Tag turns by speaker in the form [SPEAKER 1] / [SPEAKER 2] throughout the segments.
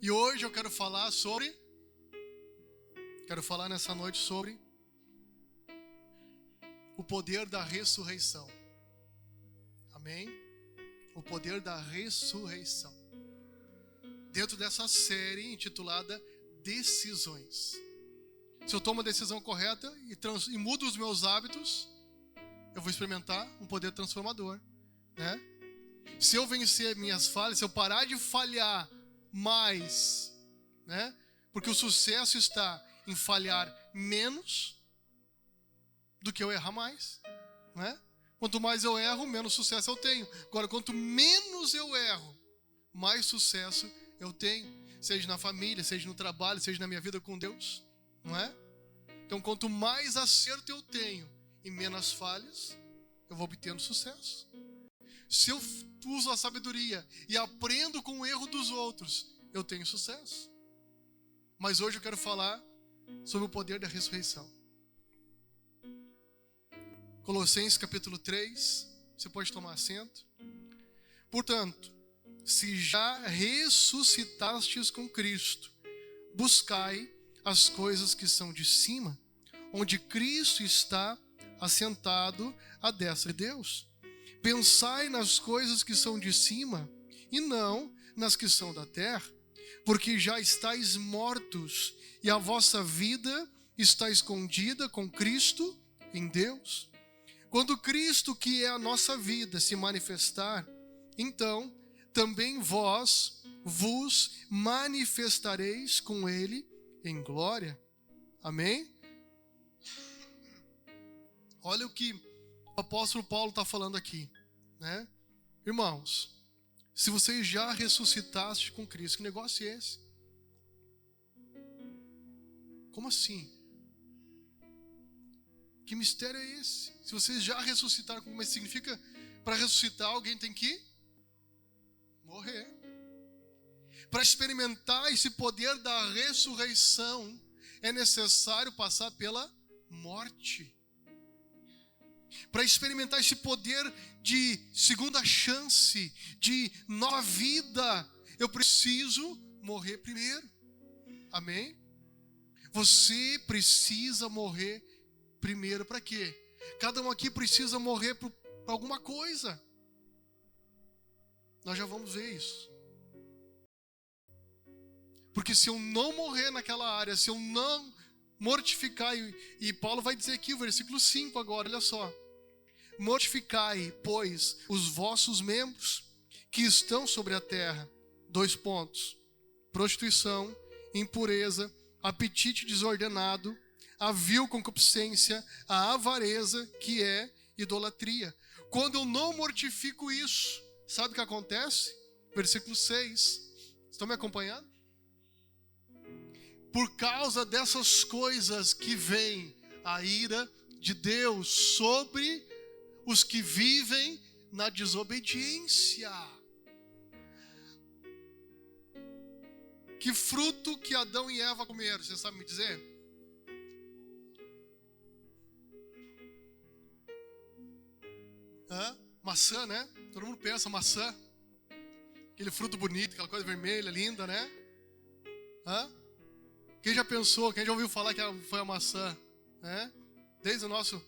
[SPEAKER 1] E hoje eu quero falar nessa noite sobre o poder da ressurreição. Amém? O poder da ressurreição. Dentro dessa série intitulada Decisões. Se eu tomo a decisão correta e mudo os meus hábitos, eu vou experimentar um poder transformador, né? Se eu vencer minhas falhas, se eu parar de falhar mais, né? Porque o sucesso está em falhar menos do que eu errar mais, né? Quanto mais eu erro, menos sucesso eu tenho. Agora, quanto menos eu erro, mais sucesso eu tenho. Seja na família, seja no trabalho, seja na minha vida com Deus, não é? Então, quanto mais acerto eu tenho e menos falhas, eu vou obtendo sucesso. Se eu uso a sabedoria e aprendo com o erro dos outros, eu tenho sucesso. Mas hoje eu quero falar sobre o poder da ressurreição. Colossenses capítulo 3, você pode tomar assento. Portanto, se já ressuscitastes com Cristo, buscai as coisas que são de cima, onde Cristo está assentado à destra de Deus. Pensai nas coisas que são de cima e não nas que são da terra, porque já estáis mortos e a vossa vida está escondida com Cristo em Deus. Quando Cristo, que é a nossa vida, se manifestar, então também vos manifestareis com Ele em glória. Amém? Olha o que o apóstolo Paulo está falando aqui, né? Irmãos, se vocês já ressuscitaste com Cristo, que negócio é esse? Como assim? Que mistério é esse? Se vocês já ressuscitaram com Cristo, significa para ressuscitar alguém tem que morrer. Para experimentar esse poder da ressurreição, é necessário passar pela morte. Para experimentar esse poder de segunda chance, de nova vida, eu preciso morrer primeiro. Amém? Você precisa morrer primeiro. Para quê? Cada um aqui precisa morrer para alguma coisa. Nós já vamos ver isso. Porque se eu não morrer naquela área, se eu não mortificar, e Paulo vai dizer aqui, o versículo 5 agora, olha só. Mortificai, pois, os vossos membros que estão sobre a terra. 2 pontos. Prostituição, impureza, apetite desordenado, a vil concupiscência, a avareza, que é idolatria. Quando eu não mortifico isso, sabe o que acontece? Versículo 6. Estão me acompanhando? Por causa dessas coisas que vem a ira de Deus sobre os que vivem na desobediência. Que fruto que Adão e Eva comeram, você sabe me dizer? Maçã, né? Todo mundo pensa maçã. Aquele fruto bonito, aquela coisa vermelha, linda, né? Quem já pensou, quem já ouviu falar que foi a maçã? Né? Desde o nosso...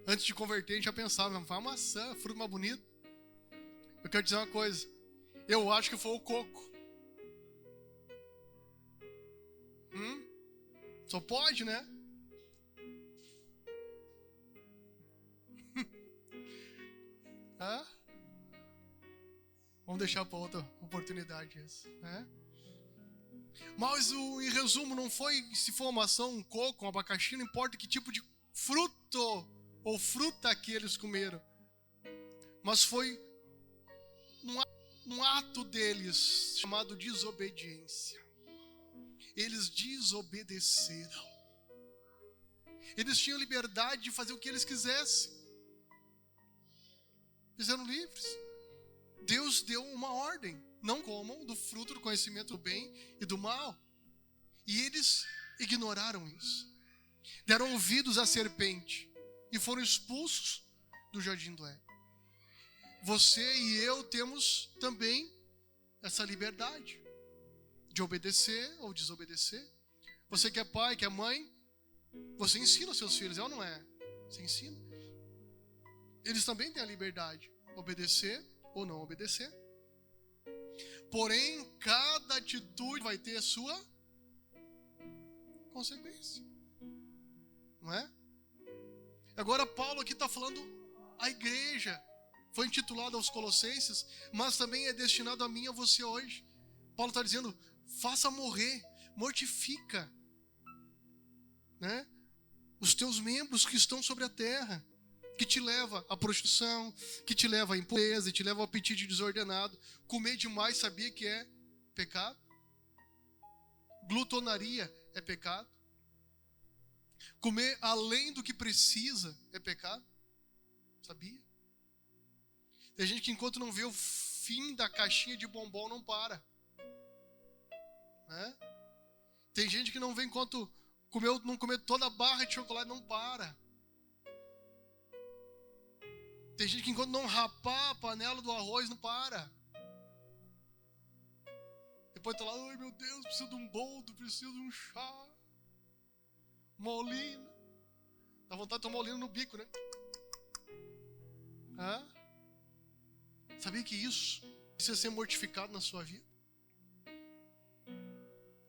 [SPEAKER 1] Antes de converter, a gente já pensava, foi a maçã, fruto mais bonito. Eu quero dizer uma coisa. Eu acho que foi o coco. Só pode, né? Vamos deixar para outra oportunidade isso, né? Mas em resumo, não foi se for uma maçã, um coco, um abacaxi, não importa que tipo de fruto ou fruta que eles comeram. Mas foi um ato deles chamado desobediência. Eles desobedeceram. Eles tinham liberdade de fazer o que eles quisessem. Eles eram livres. Deus deu uma ordem. Não comam do fruto do conhecimento do bem e do mal. E eles ignoraram isso. Deram ouvidos à serpente. E foram expulsos do jardim do Éden. Você e eu temos também essa liberdade de obedecer ou desobedecer. Você que é pai, que é mãe, você ensina os seus filhos, é ou não é? Você ensina. Eles também têm a liberdade de obedecer ou não obedecer. Porém, cada atitude vai ter a sua consequência. Não é? Agora Paulo aqui está falando a igreja. Foi intitulado aos Colossenses, mas também é destinado a mim e a você hoje. Paulo está dizendo, faça morrer, mortifica, né, os teus membros que estão sobre a terra, que te leva à prostituição, que te leva à impureza, te leva ao apetite desordenado. Comer demais, sabia que é pecado? Glutonaria é pecado. Comer além do que precisa é pecado. Sabia? Tem gente que enquanto não vê o fim da caixinha de bombom não para. Né? Tem gente que não vê enquanto não comer toda a barra de chocolate não para. Tem gente que enquanto não rapar a panela do arroz não para. Depois tá lá, ai meu Deus, preciso de um boldo, preciso de um chá, uma olina. Dá vontade de tomar olina no bico, né? Hã? Sabia que isso precisa ser mortificado na sua vida?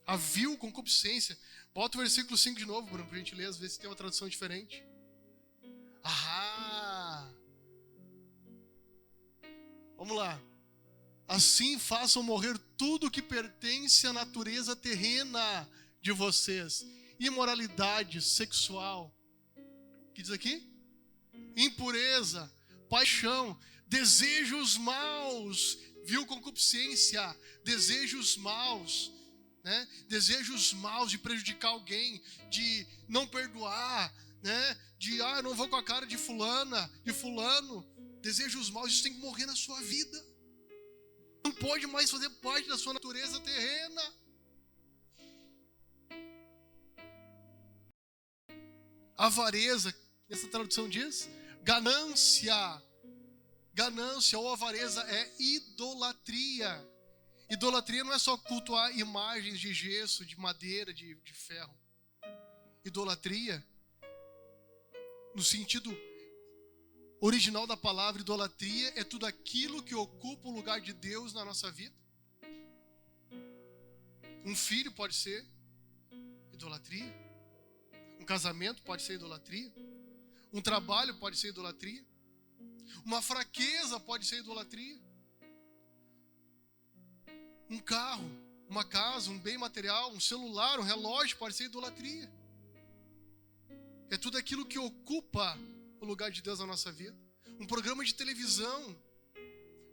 [SPEAKER 1] A vil concupiscência. Bota o versículo 5 de novo, Bruno, pra gente ler, às vezes tem uma tradução diferente. Ah! Vamos lá. Assim façam morrer tudo que pertence à natureza terrena de vocês. Imoralidade sexual. O que diz aqui? Impureza, paixão, desejos maus, vil concupiscência, desejos maus, né? Desejos maus de prejudicar alguém, de não perdoar, né? De eu não vou com a cara de fulana, de fulano. Desejos maus, isso tem que morrer na sua vida. Não pode mais fazer parte da sua natureza terrena. Avareza, essa tradução diz, ganância. Ganância ou avareza é idolatria. Idolatria não é só cultuar imagens de gesso, de madeira, de ferro. Idolatria, no sentido original da palavra idolatria, é tudo aquilo que ocupa o lugar de Deus na nossa vida. Um filho pode ser idolatria. Um casamento pode ser idolatria. Um trabalho pode ser idolatria. Uma fraqueza pode ser idolatria. Um carro, uma casa, um bem material, um celular, um relógio pode ser idolatria. É tudo aquilo que ocupa o lugar de Deus na nossa vida. Um programa de televisão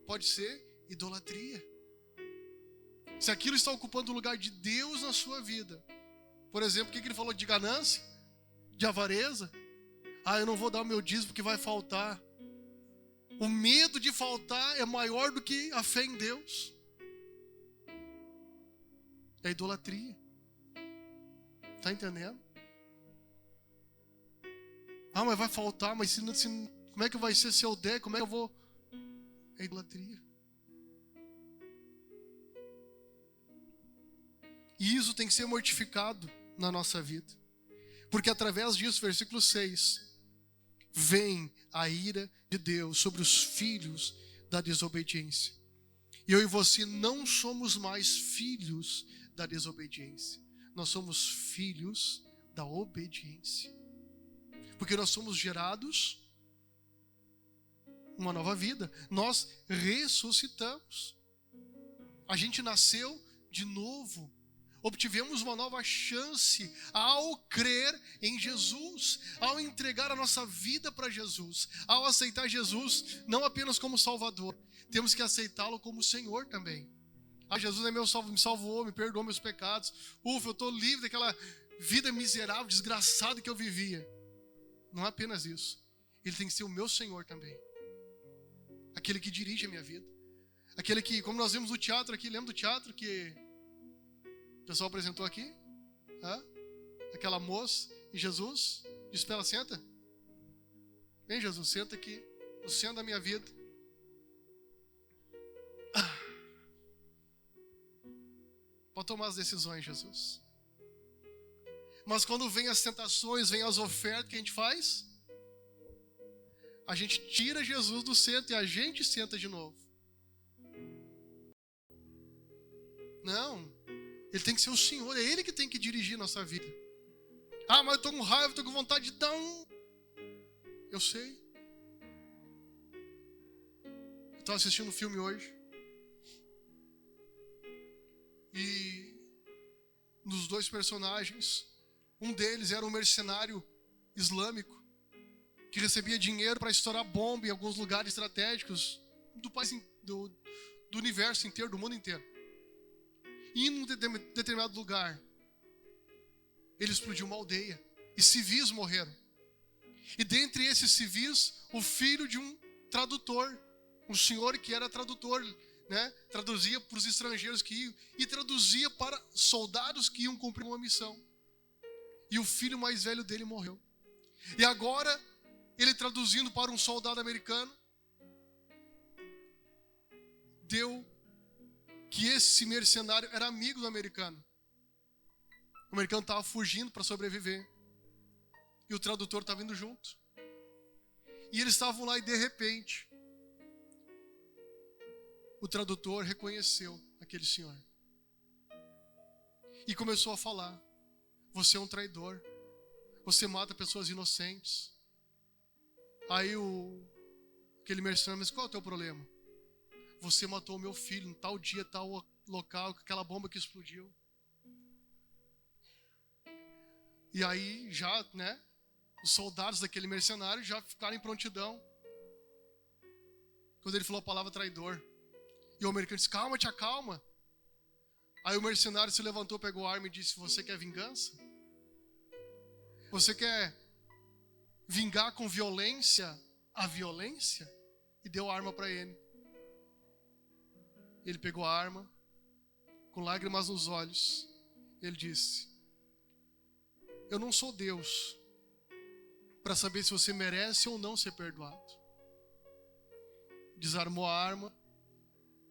[SPEAKER 1] pode ser idolatria. Se aquilo está ocupando o lugar de Deus na sua vida. Por exemplo, o que ele falou de ganância? De avareza? Eu não vou dar o meu dízimo porque vai faltar. O medo de faltar é maior do que a fé em Deus. É idolatria. Está entendendo? Mas vai faltar, mas como é que vai ser se eu der? Como é que eu vou? É idolatria. E isso tem que ser mortificado na nossa vida. Porque através disso, versículo 6, vem a ira de Deus sobre os filhos da desobediência. E eu e você não somos mais filhos da desobediência. Nós somos filhos da obediência. Porque nós somos gerados uma nova vida. Nós ressuscitamos. A gente nasceu de novo. Obtivemos uma nova chance ao crer em Jesus, ao entregar a nossa vida para Jesus, ao aceitar Jesus não apenas como Salvador, temos que aceitá-lo como Senhor também. Jesus é meu salvador, me salvou, me perdoou meus pecados. Ufa, eu estou livre daquela vida miserável, desgraçada que eu vivia. Não é apenas isso. Ele tem que ser o meu Senhor também. Aquele que dirige a minha vida. Aquele que, como nós vimos no teatro aqui, lembra do teatro que o pessoal apresentou aqui? Aquela moça e Jesus disse para ela, senta. Vem Jesus, senta aqui no centro da minha vida. para tomar as decisões, Jesus. Mas quando vem as tentações, vem as ofertas, o que a gente faz? A gente tira Jesus do centro e a gente senta de novo. Não, Ele tem que ser o Senhor, é Ele que tem que dirigir nossa vida. Ah, mas eu estou com raiva, estou com vontade de dar um... Eu sei. Eu estava assistindo um filme hoje. E nos dois personagens, um deles era um mercenário islâmico que recebia dinheiro para estourar bomba em alguns lugares estratégicos do país, do universo inteiro, do mundo inteiro. E em um determinado lugar, ele explodiu uma aldeia e civis morreram. E dentre esses civis, o filho de um tradutor, um senhor que era tradutor, né? Traduzia para os estrangeiros que iam e traduzia para soldados que iam cumprir uma missão. E o filho mais velho dele morreu. E agora, ele traduzindo para um soldado americano, deu que esse mercenário era amigo do americano. O americano estava fugindo para sobreviver. E o tradutor estava indo junto. E eles estavam lá e de repente, o tradutor reconheceu aquele senhor. E começou a falar: você é um traidor. Você mata pessoas inocentes. Aí aquele mercenário disse: qual é o teu problema? Você matou o meu filho em tal dia, tal local, com aquela bomba que explodiu. E aí já, né, os soldados daquele mercenário já ficaram em prontidão quando ele falou a palavra traidor. E o americano disse: calma, te acalma. Aí o mercenário se levantou, pegou a arma e disse: você quer vingança? Você quer vingar com violência a violência? E deu a arma para ele. Ele pegou a arma, com lágrimas nos olhos. Ele disse: eu não sou Deus para saber se você merece ou não ser perdoado. Desarmou a arma,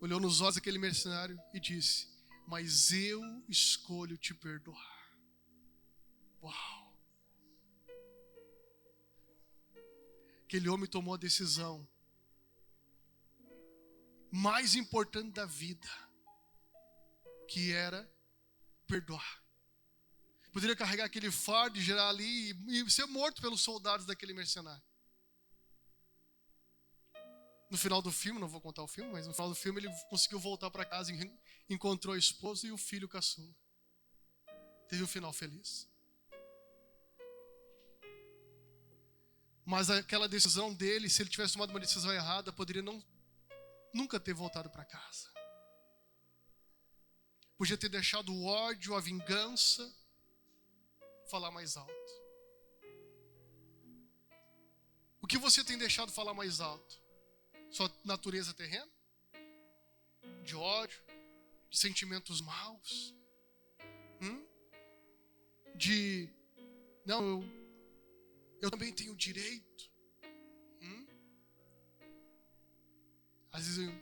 [SPEAKER 1] olhou nos olhos daquele mercenário e disse: mas eu escolho te perdoar. Uau! Aquele homem tomou a decisão mais importante da vida, que era perdoar. Poderia carregar aquele fardo e gerar ali e ser morto pelos soldados daquele mercenário. No final do filme, não vou contar o filme, mas no final do filme ele conseguiu voltar para casa e encontrou a esposa e o filho caçula. Teve um final feliz. Mas aquela decisão dele, se ele tivesse tomado uma decisão errada, poderia nunca ter voltado para casa. Podia ter deixado o ódio, a vingança falar mais alto. O que você tem deixado falar mais alto? Sua natureza terrena? De ódio? De sentimentos maus? Não, eu também tenho direito. Às vezes eu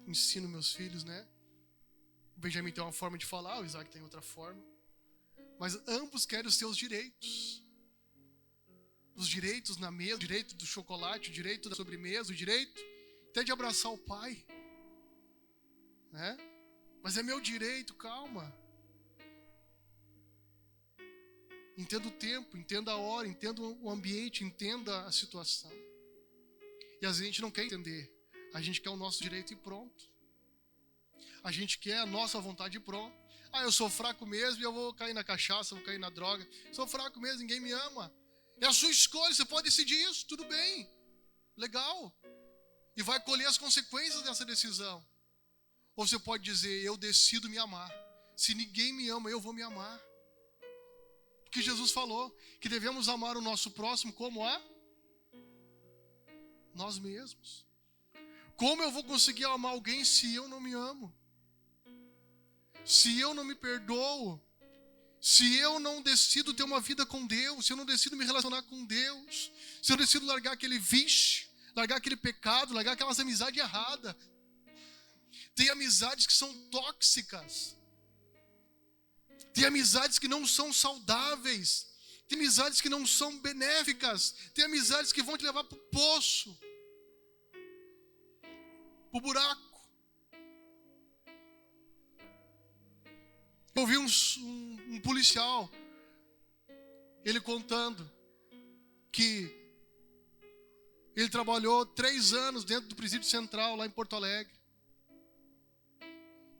[SPEAKER 1] ensino meus filhos, né? O Benjamin tem uma forma de falar, o Isaac tem outra forma. Mas ambos querem os seus direitos. Os direitos na mesa, o direito do chocolate, o direito da sobremesa, o direito até de abraçar o pai. Né? Mas é meu direito, calma. Entenda o tempo, entenda a hora, entenda o ambiente, entenda a situação. E às vezes a gente não quer entender. A gente quer o nosso direito e pronto. A gente quer a nossa vontade e pronto. Ah, eu sou fraco mesmo e eu vou cair na cachaça, vou cair na droga. Sou fraco mesmo, ninguém me ama. É a sua escolha, você pode decidir isso, tudo bem. Legal. E vai colher as consequências dessa decisão. Ou você pode dizer: eu decido me amar. Se ninguém me ama, eu vou me amar. Porque Jesus falou que devemos amar o nosso próximo como a nós mesmos. Como eu vou conseguir amar alguém se eu não me amo? Se eu não me perdoo? Se eu não decido ter uma vida com Deus? Se eu não decido me relacionar com Deus? Se eu decido largar aquele vício, largar aquele pecado, largar aquelas amizades erradas? Tem amizades que são tóxicas. Tem amizades que não são saudáveis. Tem amizades que não são benéficas. Tem amizades que vão te levar para o poço, para o buraco. Eu vi um policial, ele contando que ele trabalhou 3 anos dentro do presídio central, lá em Porto Alegre.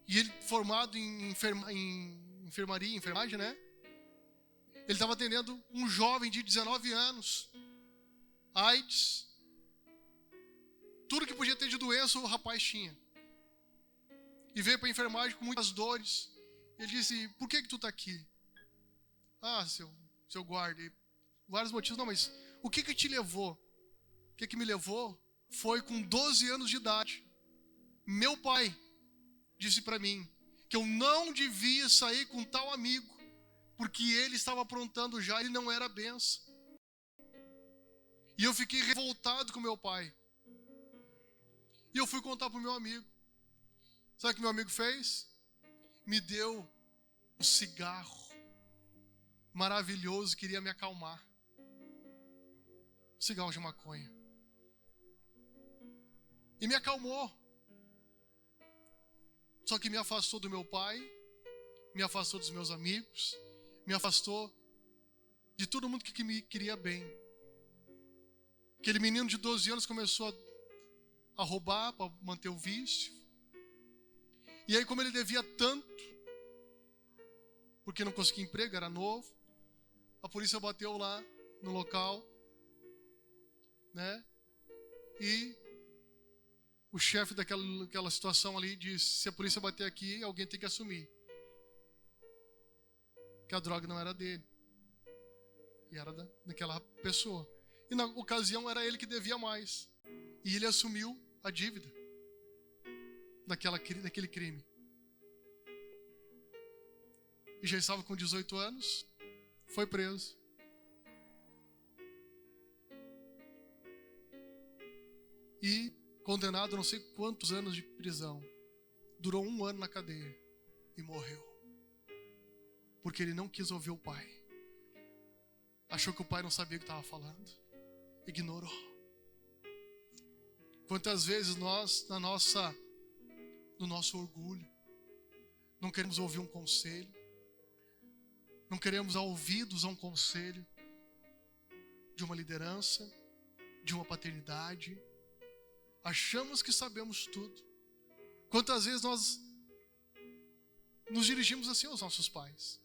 [SPEAKER 1] E ele, formado em enfermagem, né? Ele estava atendendo um jovem de 19 anos, AIDS. Tudo que podia ter de doença, o rapaz tinha. E veio para a enfermagem com muitas dores. Ele disse, por que tu está aqui? Ah, seu guarda, vários motivos. Não, mas o que te levou? O que me levou foi com 12 anos de idade. Meu pai disse para mim que eu não devia sair com tal amigo, porque ele estava aprontando já, ele não era benção. E eu fiquei revoltado com meu pai. E eu fui contar para o meu amigo. Sabe o que meu amigo fez? Me deu um cigarro maravilhoso, queria me acalmar. Cigarro de maconha. E me acalmou. Só que me afastou do meu pai, me afastou dos meus amigos, me afastou de todo mundo que me queria bem. Aquele menino de 12 anos começou a roubar para manter o vício. E aí, como ele devia tanto, porque não conseguia emprego, era novo, a polícia bateu lá no local, né? E o chefe daquela situação ali disse, se a polícia bater aqui, alguém tem que assumir. Que a droga não era dele. E era daquela pessoa. E na ocasião era ele que devia mais. E ele assumiu a dívida daquele crime. E já estava com 18 anos, foi preso. E condenado a não sei quantos anos de prisão. Durou 1 ano na cadeia e morreu. Porque ele não quis ouvir o pai. Achou que o pai não sabia o que estava falando. Ignorou. Quantas vezes nós, no nosso orgulho, não queremos ouvir um conselho, não queremos dar ouvidos a um conselho de uma liderança, de uma paternidade. Achamos que sabemos tudo. Quantas vezes nós nos dirigimos assim aos nossos pais.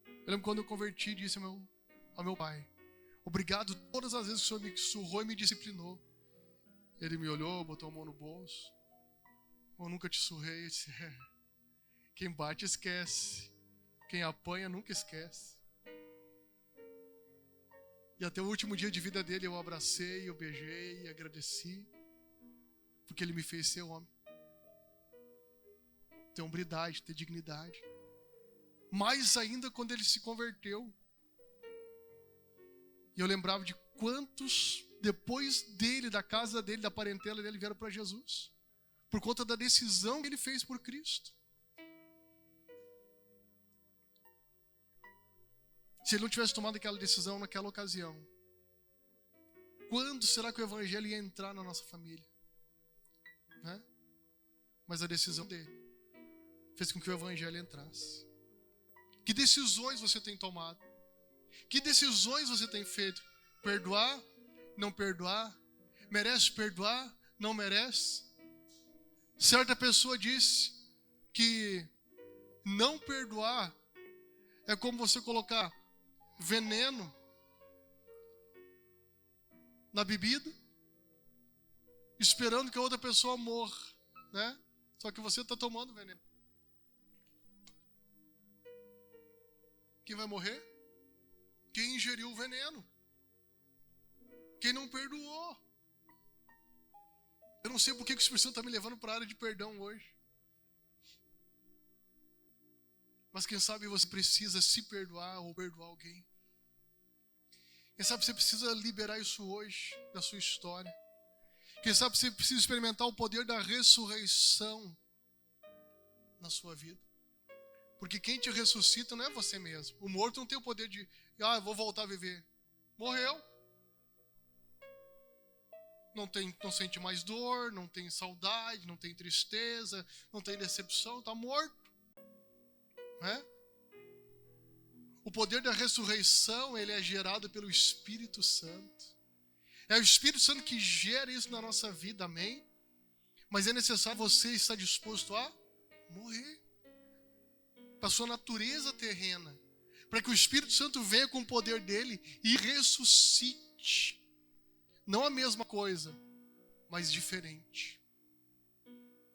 [SPEAKER 1] Eu lembro quando eu converti, disse ao meu pai, obrigado todas as vezes que o Senhor me surrou e me disciplinou. Ele me olhou, botou a mão no bolso. Eu nunca te surrei. Eu disse, quem bate esquece. Quem apanha nunca esquece. E até o último dia de vida dele eu abracei, eu beijei e agradeci. Porque ele me fez ser homem. Ter hombridade, ter dignidade. Mais ainda quando ele se converteu. E eu lembrava de quantos, depois dele, da casa dele, da parentela dele, vieram para Jesus. Por conta da decisão que ele fez por Cristo. Se ele não tivesse tomado aquela decisão naquela ocasião, quando será que o evangelho ia entrar na nossa família? Né? Mas a decisão dele fez com que o evangelho entrasse. Que decisões você tem tomado? Que decisões você tem feito? Perdoar? Não perdoar? Merece perdoar? Não merece? Certa pessoa disse que não perdoar é como você colocar veneno na bebida, esperando que a outra pessoa morra, né? Só que você está tomando veneno. Quem vai morrer? Quem ingeriu o veneno. Quem não perdoou. Eu não sei por que o Espírito Santo está me levando para a área de perdão hoje. Mas quem sabe você precisa se perdoar ou perdoar alguém. Quem sabe você precisa liberar isso hoje da sua história. Quem sabe você precisa experimentar o poder da ressurreição na sua vida. Porque quem te ressuscita não é você mesmo. O morto não tem o poder de, eu vou voltar a viver. Morreu. Não sente mais dor, não tem saudade, não tem tristeza, não tem decepção, está morto. Né? O poder da ressurreição, ele é gerado pelo Espírito Santo. É o Espírito Santo que gera isso na nossa vida, amém? Mas é necessário você estar disposto a morrer para a sua natureza terrena, para que o Espírito Santo venha com o poder dele e ressuscite. Não a mesma coisa, mas diferente.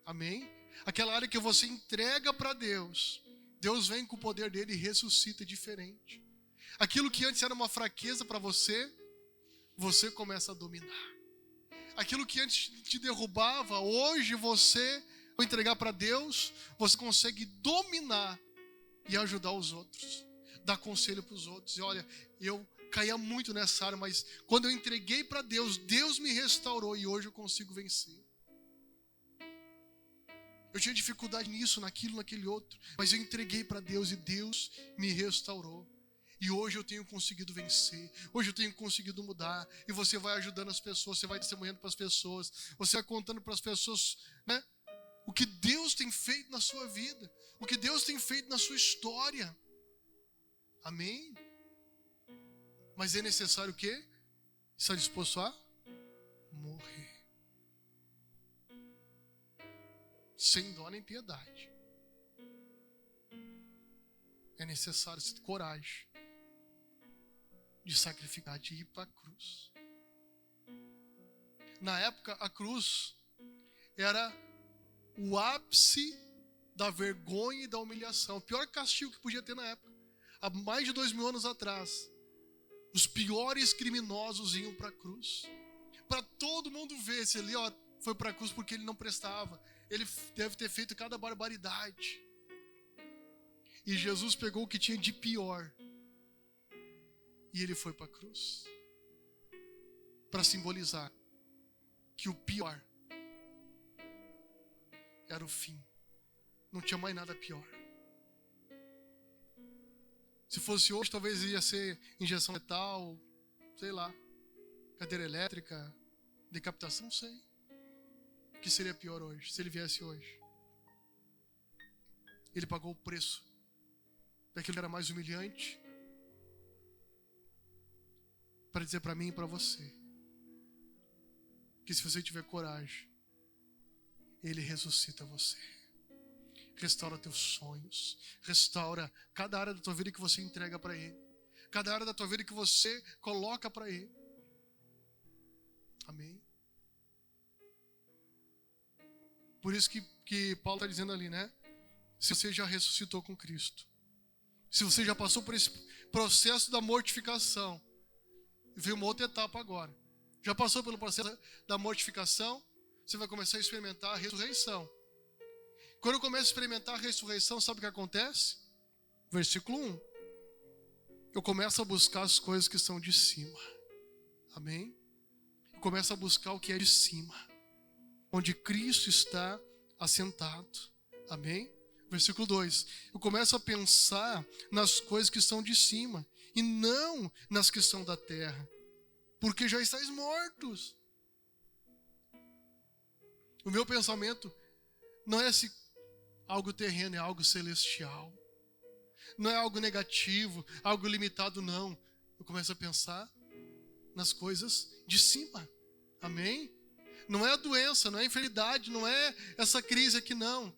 [SPEAKER 1] Amém? Aquela área que você entrega para Deus, Deus vem com o poder dele e ressuscita diferente. Aquilo que antes era uma fraqueza para você, você começa a dominar. Aquilo que antes te derrubava, hoje você, ao entregar para Deus, você consegue dominar e ajudar os outros. Dar conselho para os outros. E olha, eu caía muito nessa área, mas quando eu entreguei para Deus, Deus me restaurou e hoje eu consigo vencer. Eu tinha dificuldade nisso, naquilo, naquele outro, mas eu entreguei para Deus e Deus me restaurou. E hoje eu tenho conseguido vencer, hoje eu tenho conseguido mudar. E você vai ajudando as pessoas, você vai testemunhando para as pessoas, você vai contando para as pessoas, né, o que Deus tem feito na sua vida, o que Deus tem feito na sua história. Amém? Mas é necessário o quê? Estar disposto a morrer. Sem dó nem piedade. É necessário ter coragem de sacrificar, de ir para a cruz. Na época, a cruz era o ápice da vergonha e da humilhação. O pior castigo que podia ter na época. Há mais de 2000 anos atrás, os piores criminosos iam para a cruz. Para todo mundo ver se ele foi para a cruz porque ele não prestava. Ele deve ter feito cada barbaridade. E Jesus pegou o que tinha de pior e ele foi para a cruz para simbolizar que o pior era o fim. Não tinha mais nada pior. Se fosse hoje, talvez ia ser injeção letal, sei lá, cadeira elétrica, decapitação, não sei. O que seria pior hoje, se ele viesse hoje? Ele pagou o preço daquilo que era mais humilhante para dizer para mim e para você que se você tiver coragem, Ele ressuscita você. Restaura teus sonhos. Restaura cada área da tua vida que você entrega para Ele. Cada área da tua vida que você coloca para Ele. Amém? Por isso que Paulo está dizendo ali, né? Se você já ressuscitou com Cristo, se você já passou por esse processo da mortificação, veio uma outra etapa agora. Já passou pelo processo da mortificação, você vai começar a experimentar a ressurreição. Quando eu começo a experimentar a ressurreição, sabe o que acontece? Versículo 1. Eu começo a buscar as coisas que são de cima. Amém? Eu começo a buscar o que é de cima, onde Cristo está assentado. Amém? Versículo 2. Eu começo a pensar nas coisas que são de cima e não nas que são da terra, porque já estáis mortos. O meu pensamento não é algo terreno, é algo celestial. Não é algo negativo, algo limitado, não. Eu começo a pensar nas coisas de cima. Amém? Não é a doença, não é a enfermidade, não é essa crise aqui, não.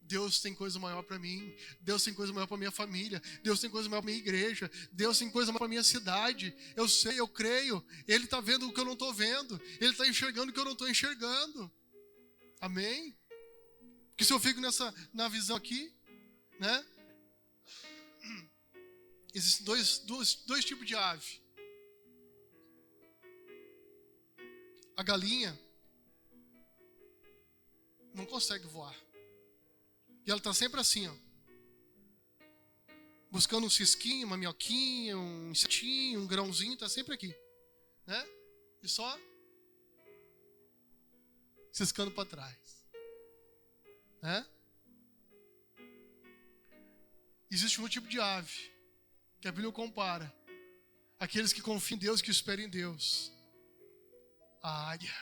[SPEAKER 1] Deus tem coisa maior para mim. Deus tem coisa maior para minha família. Deus tem coisa maior para minha igreja. Deus tem coisa maior para minha cidade. Eu sei, eu creio. Ele está vendo o que eu não estou vendo. Ele está enxergando o que eu não estou enxergando. Amém? Porque se eu fico na visão aqui, né? Existem dois tipos de ave. A galinha não consegue voar. E ela está sempre assim, ó, buscando um cisquinho, uma minhoquinha, um insetinho, um grãozinho, está sempre aqui, né? E só ciscando para trás, né? Existe um tipo de ave que a Bíblia compara. Aqueles que confiam em Deus, que esperam em Deus. A águia.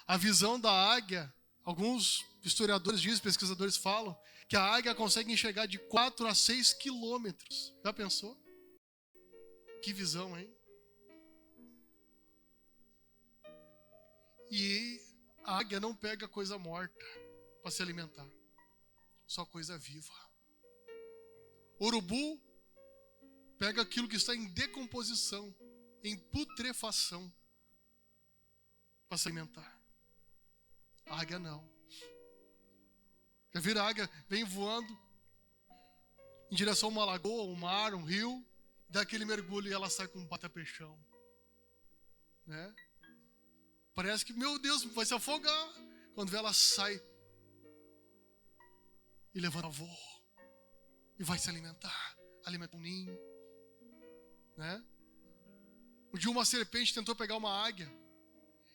[SPEAKER 1] A visão da águia, alguns historiadores dizem, pesquisadores falam, que a águia consegue enxergar de 4 a 6 quilômetros. Já pensou? Que visão, hein? E a águia não pega coisa morta para se alimentar. Só coisa viva. Urubu pega aquilo que está em decomposição, em putrefação, para se alimentar. A águia não. Já viram a águia? Vem voando em direção a uma lagoa, um mar, um rio, dá aquele mergulho e ela sai com um pata-peixão. Né? Parece que, meu Deus, vai se afogar. Quando vê, ela sai e levanta voo. E vai se alimentar. Alimenta um ninho. Né? Um dia uma serpente tentou pegar uma águia.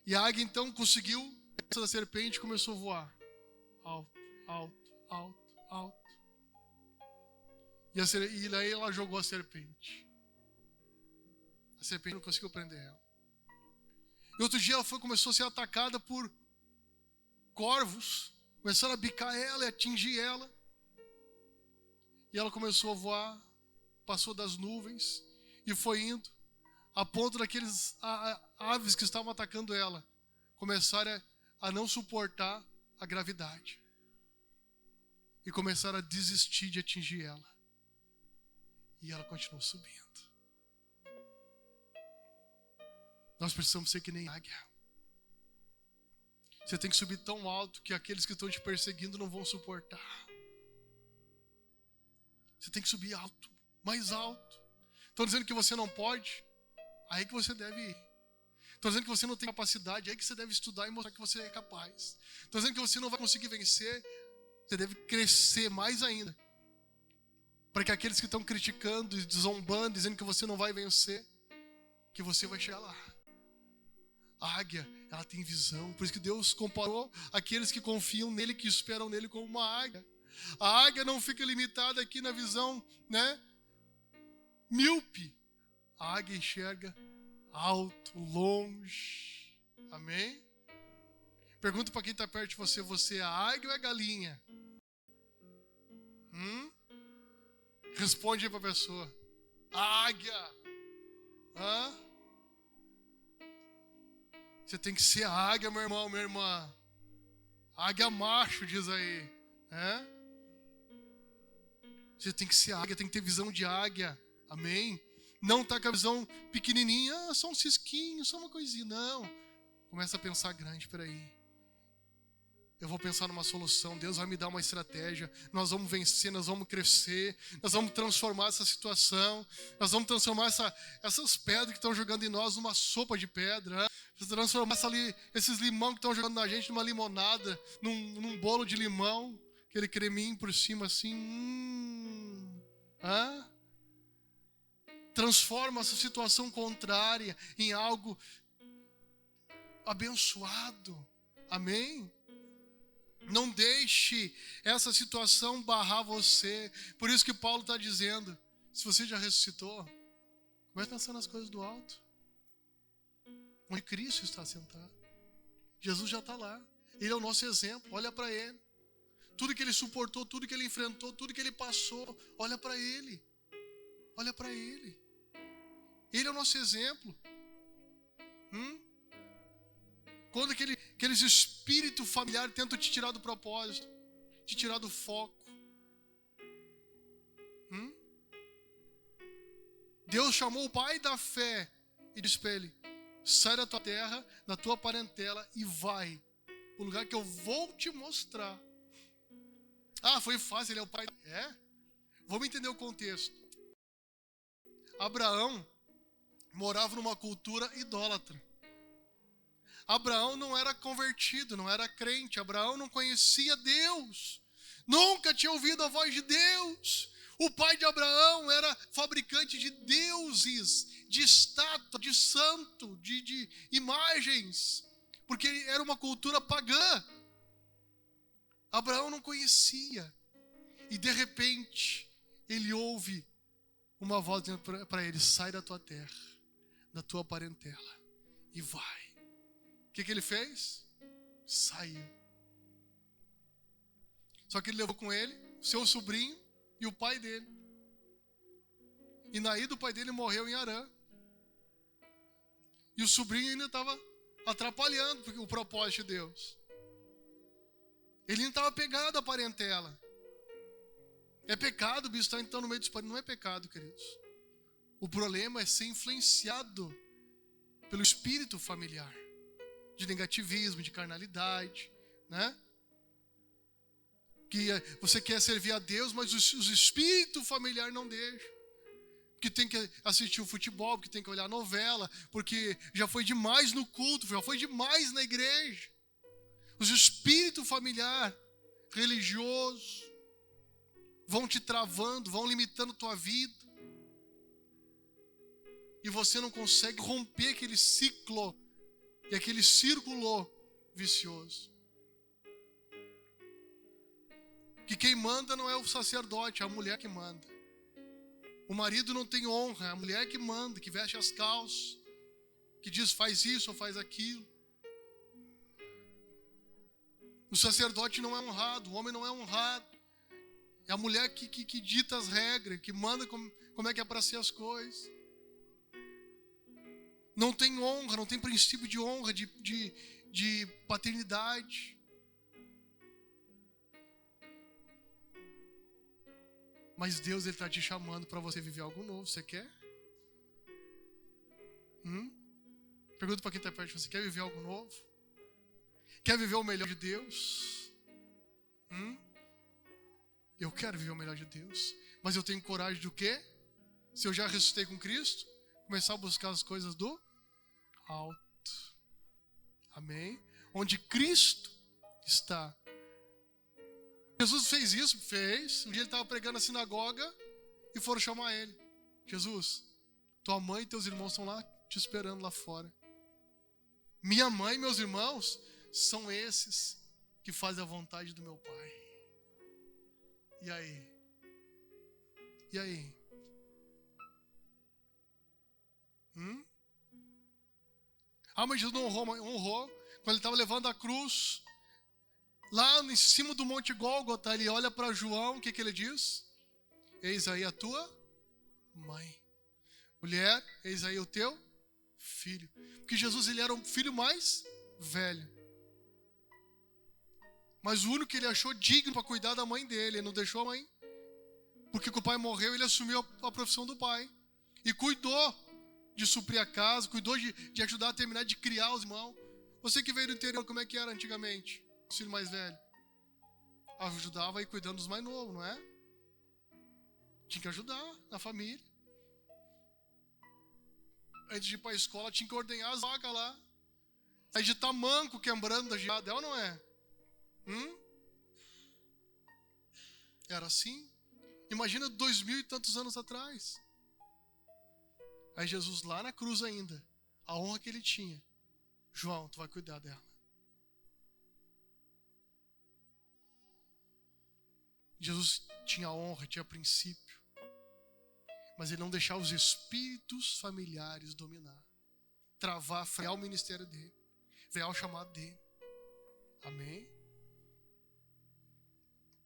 [SPEAKER 1] E a águia então conseguiu, a serpente começou a voar. Alto, alto, alto, alto. E daí ela jogou a serpente. A serpente não conseguiu prender ela. E outro dia ela começou a ser atacada por corvos. Começaram a bicar ela e atingir ela. E ela começou a voar, passou das nuvens e foi indo, a ponto daqueles aves que estavam atacando ela começaram a não suportar a gravidade. E começaram a desistir de atingir ela. E ela continuou subindo. Nós precisamos ser que nem águia. Você tem que subir tão alto que aqueles que estão te perseguindo não vão suportar. Você tem que subir alto, mais alto. Estão dizendo que você não pode? Aí que você deve ir. Estão dizendo que você não tem capacidade? Aí que você deve estudar e mostrar que você é capaz. Estão dizendo que você não vai conseguir vencer? Você deve crescer mais ainda. Para que aqueles que estão criticando e zombando, dizendo que você não vai vencer, que você vai chegar lá. A águia, ela tem visão. Por isso que Deus comparou aqueles que confiam nele, que esperam nele, como uma águia. A águia não fica limitada aqui na visão, né? Míope. A águia enxerga alto, longe. Amém? Pergunta para quem está perto de você: você é a águia ou é a galinha? Responde aí para a pessoa: a águia. Você tem que ser a águia, meu irmão, minha irmã. Águia macho, diz aí. Você tem que ser águia, tem que ter visão de águia. Amém? Não tá com a visão pequenininha, só um cisquinho, só uma coisinha. Não. Começa a pensar grande, peraí. Eu vou pensar numa solução, Deus vai me dar uma estratégia, nós vamos vencer, nós vamos crescer, nós vamos transformar essa situação, nós vamos transformar essas pedras que estão jogando em nós numa sopa de pedra, transformar esses limão que estão jogando na gente numa limonada, num bolo de limão, aquele creminho por cima assim. Transforma essa situação contrária em algo abençoado. Amém? Não deixe essa situação barrar você. Por isso que Paulo está dizendo: se você já ressuscitou, comece a pensar nas coisas do alto, onde Cristo está sentado. Jesus já está lá. Ele é o nosso exemplo. Olha para Ele. Tudo que Ele suportou, tudo que Ele enfrentou, tudo que Ele passou, olha para Ele. Olha para Ele. Ele é o nosso exemplo. Quando aqueles espíritos familiares tentam te tirar do propósito, te tirar do foco. Deus chamou o pai da fé e disse para ele: sai da tua terra, da tua parentela e vai para o lugar que eu vou te mostrar. Foi fácil, ele é o pai. Vamos entender o contexto. Abraão morava numa cultura idólatra. Abraão não era convertido, não era crente. Abraão não conhecia Deus. Nunca tinha ouvido a voz de Deus. O pai de Abraão era fabricante de deuses, de estátua, de santo, de imagens. Porque era uma cultura pagã. Abraão não conhecia. E de repente, ele ouve uma voz dizendo para ele: sai da tua terra, da tua parentela e vai. O que ele fez? Saiu. Só que ele levou com ele seu sobrinho e o pai dele. E na ida o pai dele morreu em Harã. E o sobrinho ainda estava atrapalhando o propósito de Deus. Ele não estava pegado à parentela. É pecado o bicho estar então no meio dos parentes. Não é pecado, queridos. O problema é ser influenciado pelo espírito familiar. De negativismo, de carnalidade, né? Que você quer servir a Deus, mas o espírito familiar não deixa. Que tem que assistir o futebol, porque tem que olhar a novela, porque já foi demais no culto, já foi demais na igreja. Os espíritos familiar, religioso, vão te travando, vão limitando tua vida. E você não consegue romper aquele ciclo e aquele círculo vicioso. Que quem manda não é o sacerdote, é a mulher que manda. O marido não tem honra, é a mulher que manda, que veste as calças, que diz faz isso ou faz aquilo. O sacerdote não é honrado, o homem não é honrado. É a mulher que dita as regras, que manda como é que é para ser as coisas. Não tem honra, não tem princípio de honra, de paternidade. Mas Deus está te chamando para você viver algo novo. Você quer? Pergunta para quem está perto de você: quer viver algo novo? Quer viver o melhor de Deus? Eu quero viver o melhor de Deus. Mas eu tenho coragem do quê? Se eu já ressuscitei com Cristo, começar a buscar as coisas do alto. Amém? Onde Cristo está. Jesus fez isso? Fez. Um dia ele estava pregando na sinagoga e foram chamar ele. Jesus, tua mãe e teus irmãos estão lá te esperando lá fora. Minha mãe e meus irmãos são esses que fazem a vontade do meu Pai. E aí? E aí? Mas Jesus não honrou. Quando ele estava levando a cruz, lá em cima do Monte Gólgota, ele olha para João, o que ele diz? Eis aí a tua mãe. Mulher, eis aí o teu filho. Porque Jesus, ele era o filho mais velho. Mas o único que ele achou digno para cuidar da mãe dele, ele não deixou a mãe. Porque o pai morreu, ele assumiu a profissão do pai. E cuidou de suprir a casa, cuidou de ajudar a terminar de criar os irmãos. Você que veio do interior, como é que era antigamente? O filho mais velho ajudava aí cuidando dos mais novos, não é? Tinha que ajudar na família. Antes de ir para a escola, tinha que ordenhar as vacas lá. Aí de tamanco quebrando da geada, é ou não é? Era assim. Imagina 2000 e tantos anos atrás. Aí Jesus lá na cruz ainda, a honra que ele tinha. João, tu vai cuidar dela. Jesus tinha honra, tinha princípio. Mas ele não deixava os espíritos familiares dominar. Travar, frear o ministério dele. Frear o chamado dele. Amém?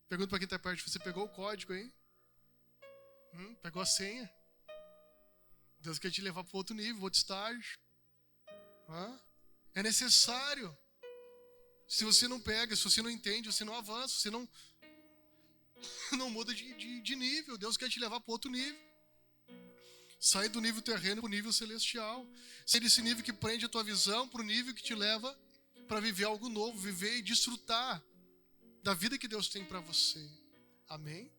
[SPEAKER 1] Pergunta para quem está perto. Você pegou o código aí? Pegou a senha? Deus quer te levar para outro nível, outro estágio. É necessário. Se você não pega, se você não entende, você não avança, você não muda de nível. Deus quer te levar para outro nível. Sair do nível terreno para o nível celestial. Sair desse nível que prende a tua visão para o nível que te leva para viver algo novo, viver e desfrutar da vida que Deus tem para você. Amém?